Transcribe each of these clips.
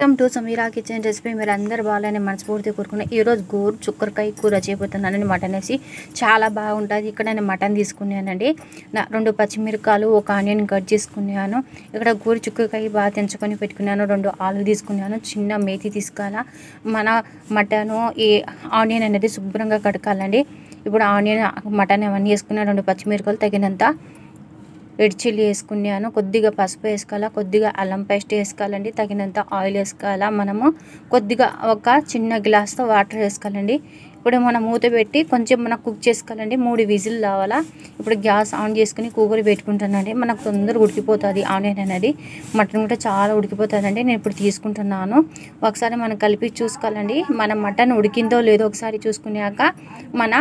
Welcome to Sameera kitchen recipe. మీరు అందరు బాగాలని మనస్ఫూర్తిగా కోరుకున్న ఈరోజు గోరు చుక్కరకాయ కూర చేయబోతున్నానండి. మటన్ వేసి చాలా బాగుంటుంది. ఇక్కడ నేను మటన్ తీసుకున్నానండి. 2 పచ్చిమిరకాయలు, 1 ఆనియన్ కట్ చేసుకున్నాను. ఇక్కడ గోరు చుక్కరకాయ బాగా తెంచుకొని పెట్టుకున్నాను. 2 ఆలు తీసుకున్నాను. చిన్న మేతి తీసుకోవాలా. మన మటను ఈ ఆనియన్ అనేది శుభ్రంగా కడకాలండి. ఇప్పుడు ఆనియన్, మటన్ అవన్నీ వేసుకున్నా. 2 పచ్చిమిరకాయలు, తగినంత రెడ్ చిల్లీ వేసుకున్నాను. కొద్దిగా పసుపు వేసుకోవాలా, కొద్దిగా అల్లం పేస్ట్ వేసుకోవాలండి, తగినంత ఆయిల్ వేసుకోవాలా. మనము కొద్దిగా ఒక చిన్న గ్లాస్తో వాటర్ వేసుకోవాలండి. ఇప్పుడు మనం మూత పెట్టి కొంచెం మనకు కుక్ చేసుకోవాలండి. 3 విజిల్ రావాలా. ఇప్పుడు గ్యాస్ ఆన్ చేసుకుని కుక్కర్ పెట్టుకుంటానండి. మనకు తొందరగా ఉడికిపోతుంది ఆనియన్ అనేది. మటన్ కూడా చాలా ఉడికిపోతుందండి. నేను ఇప్పుడు తీసుకుంటున్నాను. ఒకసారి మనం కలిపి చూసుకోవాలండి. మన మటన్ ఉడికిందో లేదో ఒకసారి చూసుకున్నాక మన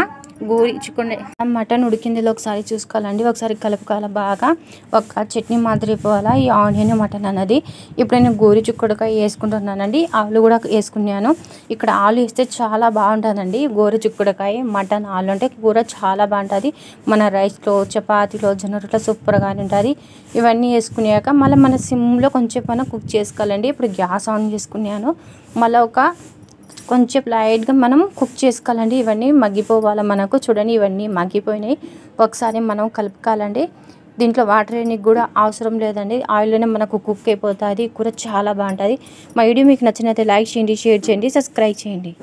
గోరి చికెన్ మటన్ ఉడికిందో ఒకసారి చూసుకోవాలండి. ఒకసారి కలుపుకోవాలి బాగా. ఒక చట్నీ మాదిరి పోవాలా ఈ ఆనియన్ మటన్ అన్నది. ఇప్పుడు నేను గోరి చిక్కుడుకాయ వేసుకుంటున్నానండి. ఆలు కూడా వేసుకున్నాను. ఇక్కడ ఆలు వేస్తే చాలా బాగుంటుందండి. గోరు చిక్కుడుకాయ, మటన్, ఆలు అంటే కూర చాలా బాగుంటుంది. మన రైస్లో, చపాతీలో, జొన్న రొట్టెలో సూపర్గా ఉంటుంది. ఇవన్నీ వేసుకున్నాక మళ్ళీ మన సిమ్లో కొంచెం మనం కుక్ చేసుకోవాలండి. ఇప్పుడు గ్యాస్ ఆన్ చేసుకున్నాను. మళ్ళీ కొంచెం లైట్గా మనం కుక్ చేసుకోవాలండి. ఇవన్నీ మగ్గిపోవాలి మనకు. చూడండి, ఇవన్నీ మగ్గిపోయినాయి. ఒకసారి మనం కలుపుకోవాలండి. దీంట్లో వాటర్ వేయడానికి కూడా అవసరం లేదండి. ఆయిల్లోనే మనకు కుక్ అయిపోతుంది. కూర చాలా బాగుంటుంది. మా వీడియో మీకు నచ్చినట్లయితే లైక్ చేయండి, షేర్ చేయండి, సబ్స్క్రైబ్ చేయండి.